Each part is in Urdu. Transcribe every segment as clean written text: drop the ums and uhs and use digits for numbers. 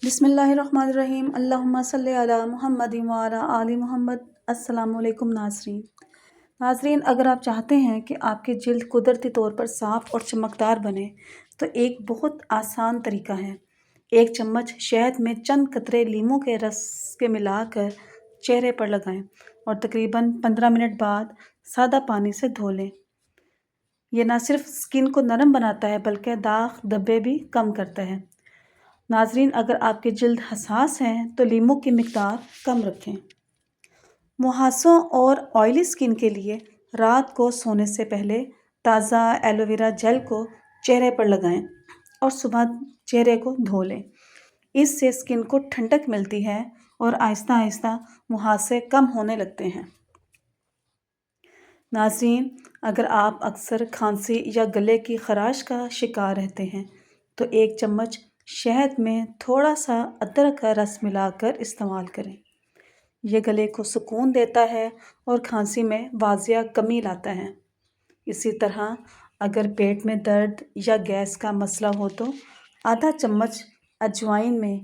بسم اللہ الرحمن الرحیم اللہم صلی علی محمد وعلی آل محمد۔ السلام علیکم ناظرین، اگر آپ چاہتے ہیں کہ آپ کی جلد قدرتی طور پر صاف اور چمکدار بنے تو ایک بہت آسان طریقہ ہے۔ 1 چمچ شہد میں چند قطرے لیموں کے رس کے ملا کر چہرے پر لگائیں اور تقریباً 15 منٹ بعد سادہ پانی سے دھو لیں۔ یہ نہ صرف سکن کو نرم بناتا ہے بلکہ داغ دھبے بھی کم کرتا ہے۔ ناظرین، اگر آپ کی جلد حساس ہے تو لیموں کی مقدار کم رکھیں۔ مہاسوں اور آئلی سکن کے لیے رات کو سونے سے پہلے تازہ ایلو ویرا جیل کو چہرے پر لگائیں اور صبح چہرے کو دھو لیں۔ اس سے سکن کو ٹھنڈک ملتی ہے اور آہستہ آہستہ مہاسے کم ہونے لگتے ہیں۔ ناظرین، اگر آپ اکثر کھانسی یا گلے کی خراش کا شکار رہتے ہیں تو 1 چمچ شہد میں تھوڑا سا ادرک کا رس ملا کر استعمال کریں۔ یہ گلے کو سکون دیتا ہے اور کھانسی میں واضح کمی لاتا ہے۔ اسی طرح اگر پیٹ میں درد یا گیس کا مسئلہ ہو تو آدھا چمچ اجوائن میں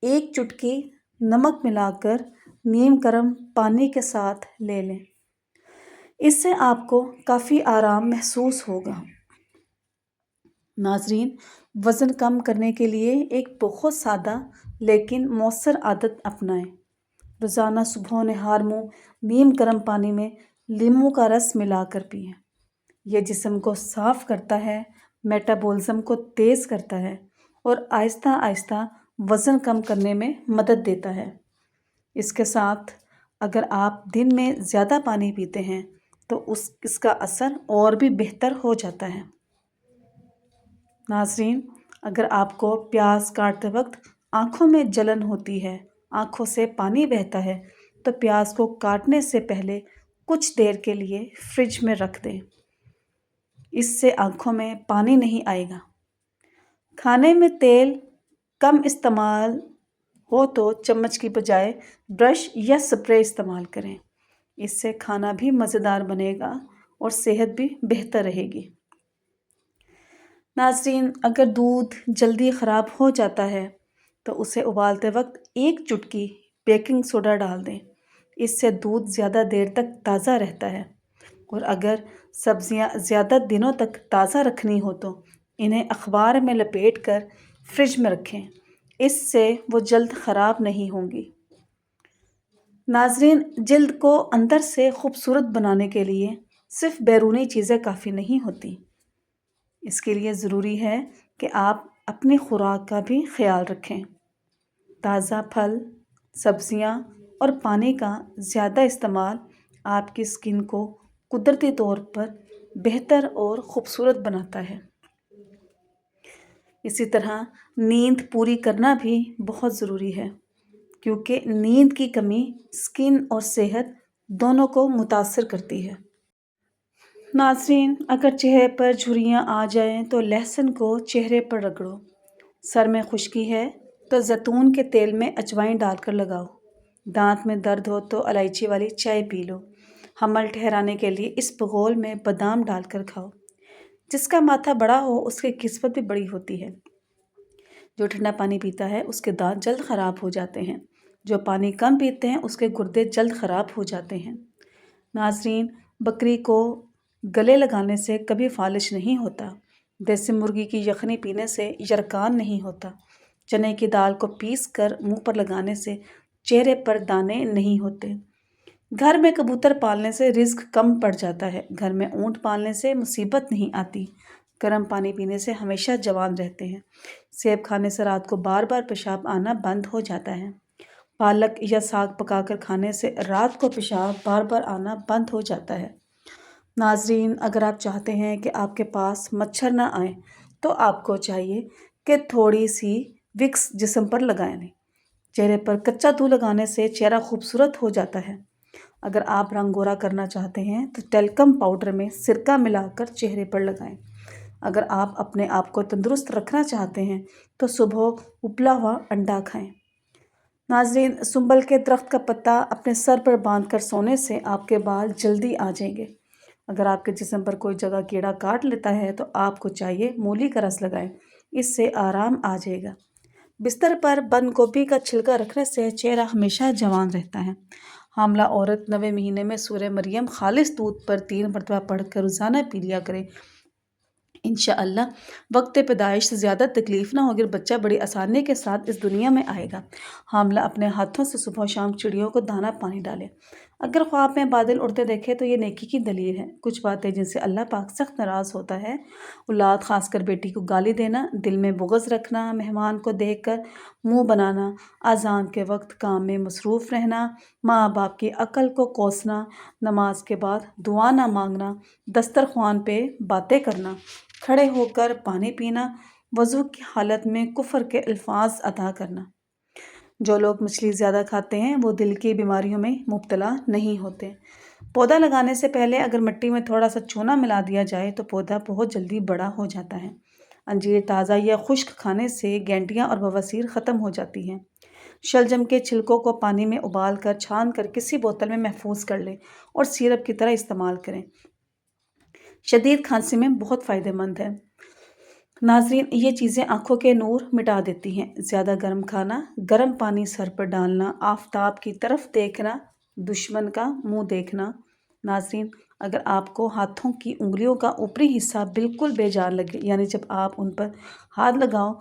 1 چٹکی نمک ملا کر نیم گرم پانی کے ساتھ لے لیں۔ اس سے آپ کو کافی آرام محسوس ہوگا۔ ناظرین، وزن کم کرنے کے لیے ایک بہت سادہ لیکن مؤثر عادت اپنائیں۔ روزانہ صبح و نہار منہ نیم گرم پانی میں لیموں کا رس ملا کر پئیں۔ یہ جسم کو صاف کرتا ہے، میٹابولزم کو تیز کرتا ہے اور آہستہ آہستہ وزن کم کرنے میں مدد دیتا ہے۔ اس کے ساتھ اگر آپ دن میں زیادہ پانی پیتے ہیں تو اس کا اثر اور بھی بہتر ہو جاتا ہے۔ ناظرین، اگر آپ کو پیاز کاٹتے وقت آنکھوں میں جلن ہوتی ہے، آنکھوں سے پانی بہتا ہے تو پیاز کو کاٹنے سے پہلے کچھ دیر کے لیے فریج میں رکھ دیں۔ اس سے آنکھوں میں پانی نہیں آئے گا۔ کھانے میں تیل کم استعمال ہو تو چمچ کی بجائے برش یا سپرے استعمال کریں۔ اس سے کھانا بھی مزیدار بنے گا اور صحت بھی بہتر رہے گی۔ ناظرین، اگر دودھ جلدی خراب ہو جاتا ہے تو اسے ابالتے وقت 1 چٹکی بیکنگ سوڈا ڈال دیں۔ اس سے دودھ زیادہ دیر تک تازہ رہتا ہے۔ اور اگر سبزیاں زیادہ دنوں تک تازہ رکھنی ہو تو انہیں اخبار میں لپیٹ کر فریج میں رکھیں۔ اس سے وہ جلد خراب نہیں ہوں گی۔ ناظرین، جلد کو اندر سے خوبصورت بنانے کے لیے صرف بیرونی چیزیں کافی نہیں ہوتی۔ اس کے لیے ضروری ہے کہ آپ اپنی خوراک کا بھی خیال رکھیں۔ تازہ پھل، سبزیاں اور پانی کا زیادہ استعمال آپ کی سکن کو قدرتی طور پر بہتر اور خوبصورت بناتا ہے۔ اسی طرح نیند پوری کرنا بھی بہت ضروری ہے کیونکہ نیند کی کمی سکن اور صحت دونوں کو متاثر کرتی ہے۔ ناظرین، اگر چہرے پر جھریاں آ جائیں تو لہسن کو چہرے پر رگڑو۔ سر میں خشکی ہے تو زیتون کے تیل میں اجوائن ڈال کر لگاؤ۔ دانت میں درد ہو تو الائچی والی چائے پی لو۔ حمل ٹھہرانے کے لیے اس بغول میں بادام ڈال کر کھاؤ۔ جس کا ماتھا بڑا ہو اس کی قسمت بھی بڑی ہوتی ہے۔ جو ٹھنڈا پانی پیتا ہے اس کے دانت جلد خراب ہو جاتے ہیں۔ جو پانی کم پیتے ہیں اس کے گردے جلد خراب ہو جاتے ہیں۔ ناظرین، بکری کو گلے لگانے سے کبھی فالج نہیں ہوتا۔ دیسی مرغی کی یخنی پینے سے یرقان نہیں ہوتا۔ چنے کی دال کو پیس کر منہ پر لگانے سے چہرے پر دانے نہیں ہوتے۔ گھر میں کبوتر پالنے سے رزق کم پڑ جاتا ہے۔ گھر میں اونٹ پالنے سے مصیبت نہیں آتی۔ گرم پانی پینے سے ہمیشہ جوان رہتے ہیں۔ سیب کھانے سے رات کو بار بار پیشاب آنا بند ہو جاتا ہے۔ پالک یا ساگ پکا کر کھانے سے رات کو پیشاب بار بار آنا بند ہو جاتا ہے۔ ناظرین، اگر آپ چاہتے ہیں کہ آپ کے پاس مچھر نہ آئیں تو آپ کو چاہیے کہ تھوڑی سی وکس جسم پر لگائیں لیں۔ چہرے پر کچا دودھ لگانے سے چہرہ خوبصورت ہو جاتا ہے۔ اگر آپ رنگ گورا کرنا چاہتے ہیں تو ٹیلکم پاؤڈر میں سرکہ ملا کر چہرے پر لگائیں۔ اگر آپ اپنے آپ کو تندرست رکھنا چاہتے ہیں تو صبح ابلا ہوا انڈا کھائیں۔ ناظرین، سنبل کے درخت کا پتا اپنے سر پر باندھ کر سونے سے آپ کے بال جلدی آ جائیں گے۔ اگر آپ کے جسم پر کوئی جگہ کیڑا کاٹ لیتا ہے تو آپ کو چاہیے مولی کا رس لگائیں۔ اس سے آرام آ جائے گا۔ بستر پر بند گوبھی کا چھلکا رکھنے سے چہرہ ہمیشہ جوان رہتا ہے۔ حاملہ عورت 9ویں مہینے میں سورہ مریم خالص دودھ پر 3 مرتبہ پڑھ کر روزانہ پی لیا کرے۔ انشاءاللہ وقت پیدائش سے زیادہ تکلیف نہ ہوگی اور بچہ بڑی آسانی کے ساتھ اس دنیا میں آئے گا۔ حاملہ اپنے ہاتھوں سے صبح و شام چڑیوں کو دانہ پانی ڈالے۔ اگر خواب میں بادل اڑتے دیکھے تو یہ نیکی کی دلیل ہے۔ کچھ باتیں جن سے اللہ پاک سخت ناراض ہوتا ہے: اولاد خاص کر بیٹی کو گالی دینا، دل میں بغض رکھنا، مہمان کو دیکھ کر منہ بنانا، اذان کے وقت کام میں مصروف رہنا، ماں باپ کی عقل کو کوسنا، نماز کے بعد دعا نہ مانگنا، دسترخوان پہ باتیں کرنا، کھڑے ہو کر پانی پینا، وضو کی حالت میں کفر کے الفاظ ادا کرنا۔ جو لوگ مچھلی زیادہ کھاتے ہیں وہ دل کی بیماریوں میں مبتلا نہیں ہوتے۔ پودا لگانے سے پہلے اگر مٹی میں تھوڑا سا چونا ملا دیا جائے تو پودا بہت جلدی بڑا ہو جاتا ہے۔ انجیر تازہ یا خشک کھانے سے گینٹیاں اور بواسیر ختم ہو جاتی ہیں۔ شلجم کے چھلکوں کو پانی میں ابال کر چھان کر کسی بوتل میں محفوظ کر لیں اور سیرپ کی طرح استعمال کریں۔ شدید کھانسی میں بہت فائدہ مند ہے۔ ناظرین، یہ چیزیں آنکھوں کے نور مٹا دیتی ہیں۔ زیادہ گرم کھانا، گرم پانی سر پر ڈالنا، آفتاب کی طرف دیکھنا، دشمن کا منہ دیکھنا۔ ناظرین، اگر آپ کو ہاتھوں کی انگلیوں کا اوپری حصہ بالکل بے جان لگے، یعنی جب آپ ان پر ہاتھ لگاؤ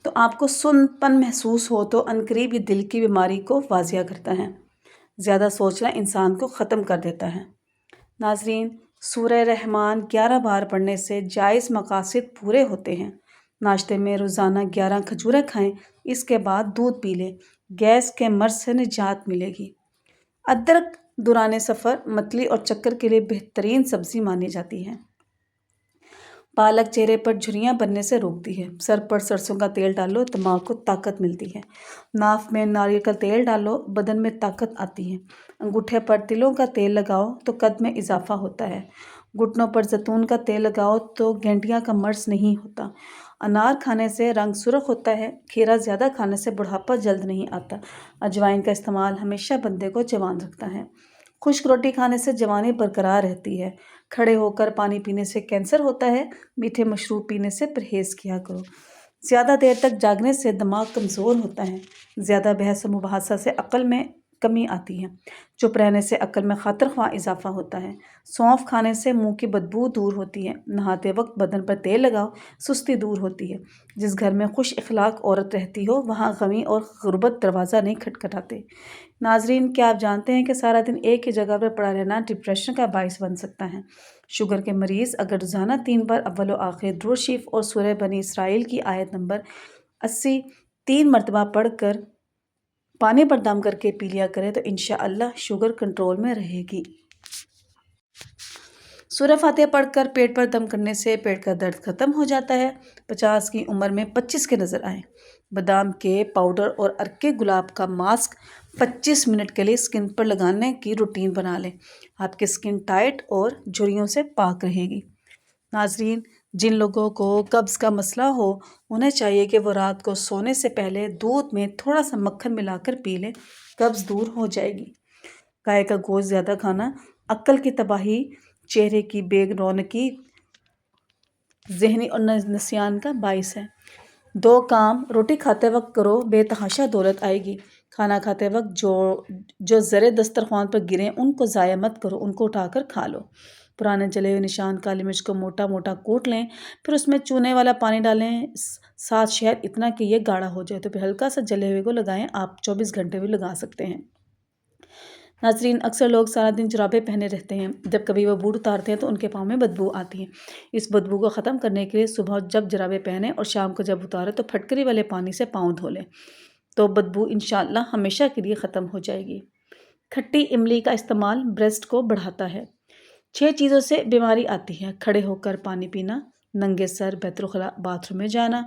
تو آپ کو سن پن محسوس ہو، تو عنقریب یہ دل کی بیماری کو واضح کرتا ہے۔ زیادہ سوچنا انسان کو ختم کر دیتا ہے۔ ناظرین، سورہ رحمان 11 بار پڑھنے سے جائز مقاصد پورے ہوتے ہیں۔ ناشتے میں روزانہ 11 کھجوریں کھائیں، اس کے بعد دودھ پی لیں، گیس کے مرض سے نجات ملے گی۔ ادرک دوران سفر، متلی اور چکر کے لیے بہترین سبزی مانی جاتی ہے۔ پالک چہرے پر جھریاں بننے سے روکتی ہے۔ سر پر سرسوں کا تیل ڈالو، دماغ کو طاقت ملتی ہے۔ ناف میں ناریل کا تیل ڈالو، بدن میں طاقت آتی ہے۔ انگوٹھے پر تلوں کا تیل لگاؤ تو قد میں اضافہ ہوتا ہے۔ گھٹنوں پر زیتون کا تیل لگاؤ تو گینٹیاں کا مرض نہیں ہوتا۔ انار کھانے سے رنگ سرخ ہوتا ہے۔ کھیرا زیادہ کھانے سے بڑھاپا جلد نہیں آتا۔ اجوائن کا استعمال ہمیشہ بندے کو جوان رکھتا ہے۔ خشک روٹی کھانے سے جوانی برقرار رہتی ہے۔ کھڑے ہو کر پانی پینے سے کینسر ہوتا ہے۔ میٹھے مشروب پینے سے پرہیز کیا کرو۔ زیادہ دیر تک جاگنے سے دماغ کمزور ہوتا ہے۔ زیادہ بحث و مباحثہ سے عقل میں کمی آتی ہے۔ چپ رہنے سے عقل میں خاطر خواہ اضافہ ہوتا ہے۔ سونف کھانے سے منہ کی بدبو دور ہوتی ہے۔ نہاتے وقت بدن پر تیل لگاؤ، سستی دور ہوتی ہے۔ جس گھر میں خوش اخلاق عورت رہتی ہو وہاں غمی اور غربت دروازہ نہیں کھٹکھٹاتے۔ ناظرین، کیا آپ جانتے ہیں کہ سارا دن ایک ہی جگہ پر پڑا رہنا ڈپریشن کا باعث بن سکتا ہے؟ شوگر کے مریض اگر روزانہ 3 بار اول و آخر درود شریف اور سورہ بنی اسرائیل کی آیت نمبر 80 3 مرتبہ پڑھ کر پانی پر دم کر کے پی لیا کرے تو انشاءاللہ شوگر کنٹرول میں رہے گی۔ سورہ فاتحہ پڑھ کر پیٹ پر دم کرنے سے پیٹ کا درد ختم ہو جاتا ہے۔ 50 کی عمر میں 25 کے نظر آئیں۔ بادام کے پاؤڈر اور ارکے گلاب کا ماسک 25 منٹ کے لیے اسکن پر لگانے کی روٹین بنا لیں۔ آپ کی اسکن ٹائٹ اور جھریوں سے پاک رہے گی۔ ناظرین، جن لوگوں کو قبض کا مسئلہ ہو انہیں چاہیے کہ وہ رات کو سونے سے پہلے دودھ میں تھوڑا سا مکھن ملا کر پی لیں، قبض دور ہو جائے گی۔ گائے کا گوشت زیادہ کھانا عقل کی تباہی، چہرے کی بے رونقی، ذہنی اور نسیان کا باعث ہے۔ 2 کام روٹی کھاتے وقت کرو، بے تحاشا دولت آئے گی۔ کھانا کھاتے وقت جو زرے دسترخوان پر گریں ان کو ضائع مت کرو، ان کو اٹھا کر کھا لو۔ پرانے جلے ہوئے نشان کالی مرچ کو موٹا موٹا کوٹ لیں، پھر اس میں چونے والا پانی ڈالیں، ساتھ شہد، اتنا کہ یہ گاڑھا ہو جائے، تو پھر ہلکا سا جلے ہوئے کو لگائیں۔ آپ 24 گھنٹے بھی لگا سکتے ہیں۔ ناظرین، اکثر لوگ سارا دن جرابیں پہنے رہتے ہیں۔ جب کبھی وہ بوٹ اتارتے ہیں تو ان کے پاؤں میں بدبو آتی ہے۔ اس بدبو کو ختم کرنے کے لیے صبح جب جرابیں پہنیں اور شام کو جب اتاریں تو پھٹکری والے پانی سے پاؤں دھو لیں، تو بدبو انشاءاللہ ہمیشہ کے لیے ختم ہو جائے گی۔ کھٹی املی کا استعمال بریسٹ کو بڑھاتا ہے۔ 6 چیزوں سے بیماری آتی ہے: کھڑے ہو کر پانی پینا، ننگے سر بیت الخلاء باتھ روم میں جانا،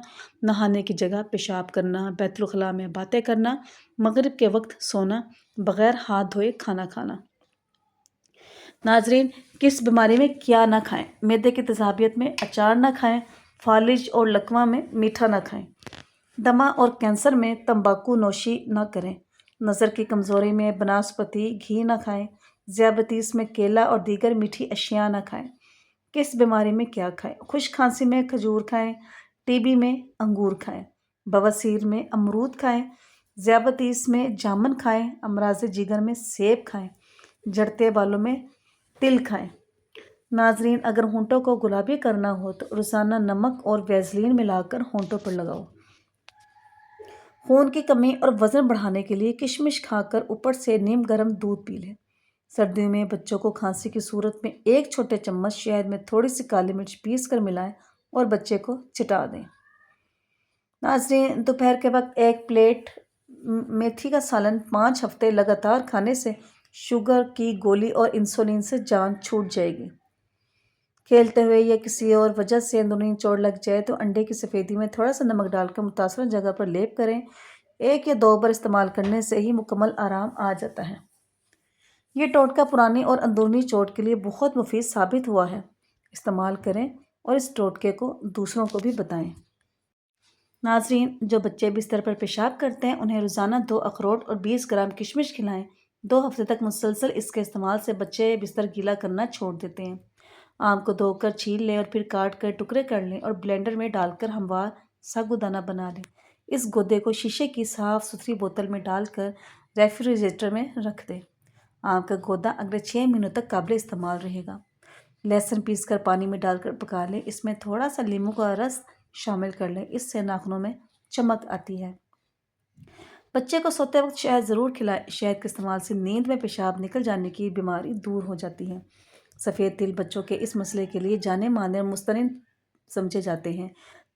نہانے کی جگہ پیشاب کرنا، بیت الخلاء میں باتیں کرنا، مغرب کے وقت سونا، بغیر ہاتھ دھوئے کھانا کھانا۔ ناظرین، کس بیماری میں کیا نہ کھائیں؟ معدے کی تیزابیت میں اچار نہ کھائیں، فالج اور لقوہ میں میٹھا نہ کھائیں، دمہ اور کینسر میں تمباکو نوشی نہ کریں، نظر کی کمزوری میں بناسپتی گھی نہ کھائیں، ذیابیطس میں کیلا اور دیگر میٹھی اشیاء نہ کھائیں۔ کس بیماری میں کیا کھائیں؟ خشک کھانسی میں کھجور کھائیں، ٹی بی میں انگور کھائیں، بواسیر میں امرود کھائیں، ذیابطیس میں جامن کھائیں، امراض جگر میں سیب کھائیں، جڑتے بالوں میں تل کھائیں۔ ناظرین، اگر ہونٹوں کو گلابی کرنا ہو تو روزانہ نمک اور ویزلین ملا کر ہونٹوں پر لگاؤ۔ خون کی کمی اور وزن بڑھانے کے لیے کشمش کھا کر اوپر سے نیم گرم دودھ پی لیں۔ سردیوں میں بچوں کو کھانسی کی صورت میں ایک چھوٹے چمچ شہد میں تھوڑی سی کالی مرچ پیس کر ملائیں اور بچے کو چٹا دیں۔ ناظرین، دوپہر کے وقت ایک پلیٹ میتھی کا سالن 5 ہفتے لگاتار کھانے سے شوگر کی گولی اور انسولین سے جان چھوٹ جائے گی۔ کھیلتے ہوئے یا کسی اور وجہ سے اندرونی چوٹ لگ جائے تو انڈے کی سفیدی میں تھوڑا سا نمک ڈال کر متاثرہ جگہ پر لیپ کریں۔ 1 یا 2 بار استعمال کرنے سے ہی مکمل آرام آ جاتا ہے۔ یہ ٹوٹکا پرانی اور اندرونی چوٹ کے لیے بہت مفید ثابت ہوا ہے۔ استعمال کریں اور اس ٹوٹکے کو دوسروں کو بھی بتائیں۔ ناظرین، جو بچے بستر پر پیشاب کرتے ہیں انہیں روزانہ 2 اخروٹ اور 20 گرام کشمش کھلائیں۔ 2 ہفتے تک مسلسل اس کے استعمال سے بچے بستر گیلا کرنا چھوڑ دیتے ہیں۔ آم کو دھو کر چھیل لیں اور پھر کاٹ کر ٹکڑے کر لیں اور بلینڈر میں ڈال کر ہموار ساگو دانہ بنا لیں۔ اس گودے کو شیشے کی صاف ستھری بوتل میں ڈال کر ریفریجریٹر میں رکھ دیں۔ آم کا گودا اگلے 6 مہینوں تک قابل استعمال رہے گا۔ لہسن پیس کر پانی میں ڈال کر پکا لیں، اس میں تھوڑا سا لیموں کا رس شامل کر لیں، اس سے ناخنوں میں چمک آتی ہے۔ بچے کو سوتے وقت شہد ضرور کھلائیں۔ شہد کے استعمال سے نیند میں پیشاب نکل جانے کی بیماری دور ہو جاتی ہے۔ سفید تل بچوں کے اس مسئلے کے لیے جانے مانے اور مستند سمجھے جاتے ہیں۔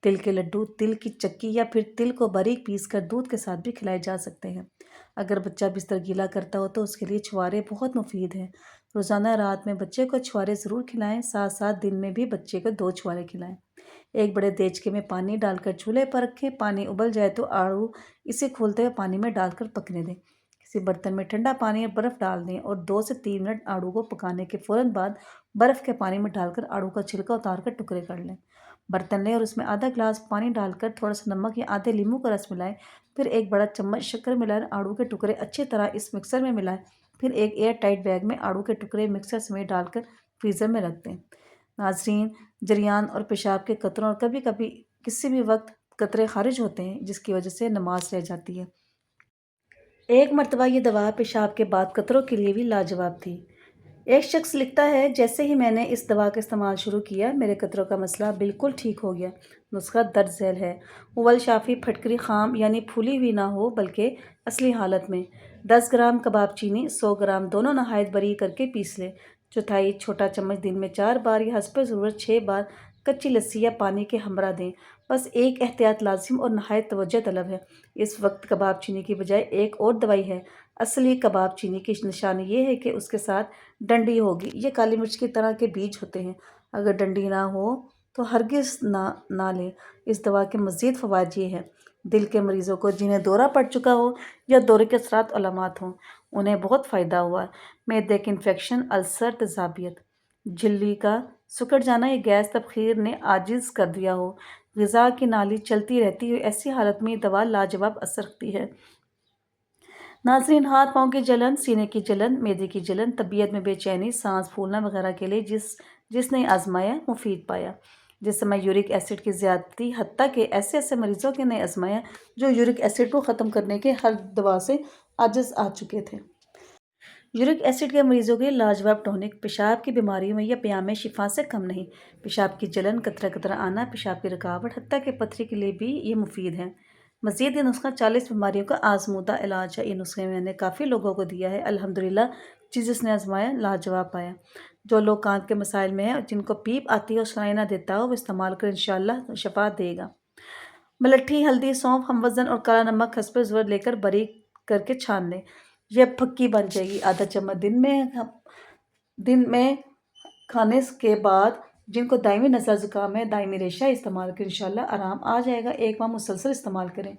تل کے لڈو، تل کی چکی یا پھر تل کو باریک پیس کر دودھ کے ساتھ بھی کھلائے جا سکتے ہیں۔ اگر بچہ بستر گیلا کرتا ہو تو اس کے لیے چھوارے بہت مفید ہیں۔ روزانہ رات میں بچے کو چھوارے ضرور کھلائیں، ساتھ ساتھ دن میں بھی بچے کو 2 چھوارے کھلائیں۔ ایک بڑے دیچکے میں پانی ڈال کر چولہے پر رکھیں، پانی ابل جائے تو آڑو اسے کھولتے ہوئے پانی میں ڈال کر پکنے دیں۔ کسی برتن میں ٹھنڈا پانی اور برف ڈال دیں اور 2 سے 3 منٹ آڑو کو پکانے کے فوراً بعد برف کے پانی میں ڈال کر آڑو کا چھلکا اتار کر ٹکڑے کر لیں۔ برتن لیں اور اس میں آدھا گلاس پانی ڈال کر تھوڑا سا نمک یا آدھے لیموں کا رس ملائیں، پھر ایک بڑا چمچ شکر ملائیں، آڑو کے ٹکڑے اچھی طرح اس مکسر میں ملائیں، پھر ایک ایئر ٹائٹ بیگ میں آڑو کے ٹکڑے مکسر سمیت ڈال کر فریزر میں رکھ دیں۔ ناظرین، جریان اور پیشاب کے قطروں اور کبھی کبھی کسی بھی وقت قطرے خارج ہوتے ہیں جس کی وجہ سے نماز رہ جاتی ہے۔ ایک مرتبہ یہ دوا پیشاب کے بعد قطروں کے لیے بھی لاجواب تھی۔ ایک شخص لکھتا ہے، جیسے ہی میں نے اس دوا کا استعمال شروع کیا میرے قطروں کا مسئلہ بالکل ٹھیک ہو گیا۔ نسخہ درج ذیل ہے۔ اول شافی پھٹکری خام یعنی پھولی ہوئی نہ ہو بلکہ اصلی حالت میں 10 گرام کباب چینی 100 گرام دونوں نہایت بریک کر کے پیس لیں۔ چوتھائی چھوٹا چمچ دن میں 4 بار یا حسب ضرورت 6 بار کچی لسی یا پانی کے ہمراہ دیں۔ بس ایک احتیاط لازم اور نہایت توجہ طلب ہے۔ اس وقت کباب چینی کی بجائے ایک اور دوائی ہے۔ اصلی کباب چینی کی نشانی یہ ہے کہ اس کے ساتھ ڈنڈی ہوگی۔ یہ کالی مرچ کی طرح کے بیج ہوتے ہیں۔ اگر ڈنڈی نہ ہو تو ہرگز نہ لیں۔ اس دوا کے مزید فوائد یہ ہیں: دل کے مریضوں کو جنہیں دورہ پڑ چکا ہو یا دورے کے اثرات علامات ہوں انہیں بہت فائدہ ہوا ہے۔ معدے کے انفیکشن، السر، تیزابیت، جھلی کا سکڑ جانا یا گیس تبخیر نے عاجز کر دیا ہو، غذا کی نالی چلتی رہتی ہو، ایسی حالت میں یہ دوا لاجواب اثر رکھتی ہے۔ ناظرین، ہاتھ پاؤں کی جلن، سینے کی جلن، معدے کی جلن، طبیعت میں بے چینی، سانس پھولنا وغیرہ کے لیے جس نے آزمایا مفید پایا۔ جس سمے یورک ایسڈ کی زیادتی، حتیٰ کہ ایسے مریضوں کے نے آزمایا جو یورک ایسڈ کو ختم کرنے کے ہر دوا سے عاجز آ چکے تھے۔ یورک ایسڈ کے مریضوں کے لیے لاجواب ٹونک، پیشاب کی بیماریوں میں یا پیام شفا سے کم نہیں۔ پیشاب کی جلن، قطرہ قطرہ آنا، پیشاب کی رکاوٹ، حتیٰ کہ پتھری کے لیے بھی یہ مفید ہے۔ مزید یہ نسخہ 40 بیماریوں کا آزمودہ علاج ہے۔ یہ نسخے میں نے کافی لوگوں کو دیا ہے، الحمدللہ جس نے آزمایا لاجواب پایا۔ جو لوگ کان کے مسائل میں ہیں اور جن کو پیپ آتی ہے اور سنائی نہ دیتا ہو وہ استعمال کر انشاءاللہ شفا دے گا۔ ملٹھی، ہلدی، سونف، ہم وزن اور کالا نمک حسب ضرورت لے کر باریک کر کے چھان لیں۔ یہ پھکی بن جائے گی۔ آدھا چمچ دن میں کھانے کے بعد جن کو دائمی نزلہ زکام ہے، دائمی ریشہ استعمال کریں، انشاءاللہ آرام آ جائے گا۔ 1 ماہ مسلسل استعمال کریں۔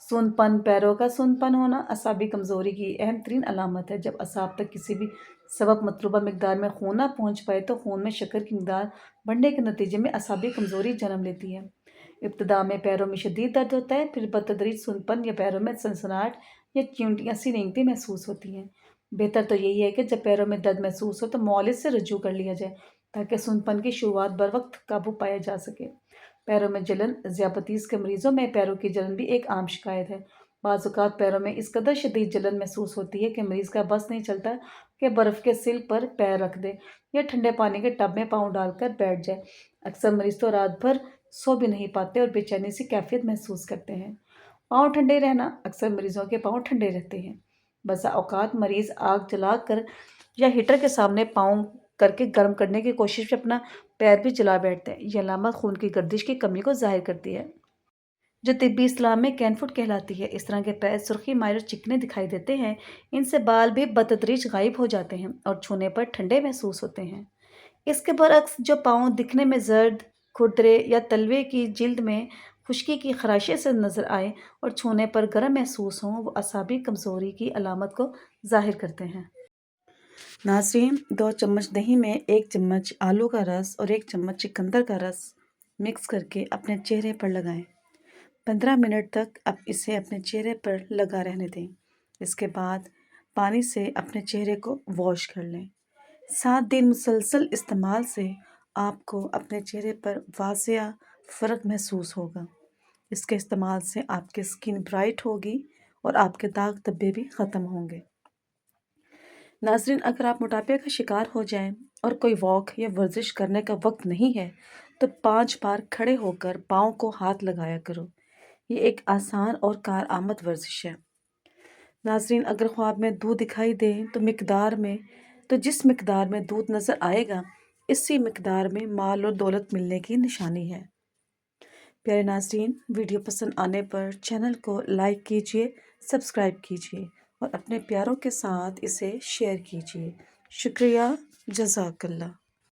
سون پن، پیروں کا سون پن ہونا اعصابی کمزوری کی اہم ترین علامت ہے۔ جب اعصاب تک کسی بھی سبب مطلوبہ مقدار میں خون نہ پہنچ پائے تو خون میں شکر کی مقدار بڑھنے کے نتیجے میں اعصابی کمزوری جنم لیتی ہے۔ ابتدا میں پیروں میں شدید درد ہوتا ہے، پھر بتدریج سون پن یا پیروں میں سنسناہٹ یا چیونٹیاں سی رینگتی محسوس ہوتی ہیں۔ بہتر تو یہی ہے کہ جب پیروں میں درد محسوس ہو تو معالج سے رجوع کر لیا جائے تاکہ سون پن کی شروعات بروقت قابو پایا جا سکے۔ پیروں میں جلن، ذیابطیس کے مریضوں میں پیروں کی جلن بھی ایک عام شکایت ہے۔ بعض اوقات پیروں میں اس قدر شدید جلن محسوس ہوتی ہے کہ مریض کا بس نہیں چلتا کہ برف کے سل پر پیر رکھ دے یا ٹھنڈے پانی کے ٹب میں پاؤں ڈال کر بیٹھ جائے۔ اکثر مریض تو رات بھر سو بھی نہیں پاتے اور بے چینی سی کیفیت محسوس کرتے ہیں۔ پاؤں ٹھنڈے رہنا، اکثر مریضوں کے پاؤں ٹھنڈے رہتے ہیں۔ بسا اوقات مریض آگ جلا کر یا ہیٹر کے سامنے پاؤں کر کے گرم کرنے کی کوشش میں اپنا پیر بھی جلا بیٹھتے ہیں۔ یہ علامت خون کی گردش کی کمی کو ظاہر کرتی ہے، جو طبی اصطلاح میں کین فٹ کہلاتی ہے۔ اس طرح کے پیر سرخی مائل اور چکنے دکھائی دیتے ہیں۔ ان سے بال بھی بتدریج غائب ہو جاتے ہیں اور چھونے پر ٹھنڈے محسوس ہوتے ہیں۔ اس کے برعکس جو پاؤں دکھنے میں زرد، کھردرے یا تلوے کی جلد میں خشکی کی خراشی سے نظر آئے اور چھونے پر گرم محسوس ہوں، وہ اعصابی کمزوری کی علامت کو ظاہر کرتے ہیں۔ ناظرین، 2 چمچ دہی میں 1 چمچ آلو کا رس اور 1 چمچ چقندر کا رس مکس کر کے اپنے چہرے پر لگائیں۔ 15 منٹ تک اب اسے اپنے چہرے پر لگا رہنے دیں۔ اس کے بعد پانی سے اپنے چہرے کو واش کر لیں۔ 7 دن مسلسل استعمال سے آپ کو اپنے چہرے پر واضح فرق محسوس ہوگا۔ اس کے استعمال سے آپ کی سکن برائٹ ہوگی اور آپ کے داغ دھبے بھی ختم ہوں گے۔ ناظرین، اگر آپ موٹاپے کا شکار ہو جائیں اور کوئی واک یا ورزش کرنے کا وقت نہیں ہے تو 5 بار کھڑے ہو کر پاؤں کو ہاتھ لگایا کرو۔ یہ ایک آسان اور کارآمد ورزش ہے۔ ناظرین، اگر خواب میں دودھ دکھائی دے تو جس مقدار میں دودھ نظر آئے گا، اسی مقدار میں مال اور دولت ملنے کی نشانی ہے۔ پیارے ناظرین، ویڈیو پسند آنے پر چینل کو لائک کیجیے، سبسکرائب کیجیے اور اپنے پیاروں کے ساتھ اسے شیئر کیجیے۔ شکریہ، جزاک اللہ۔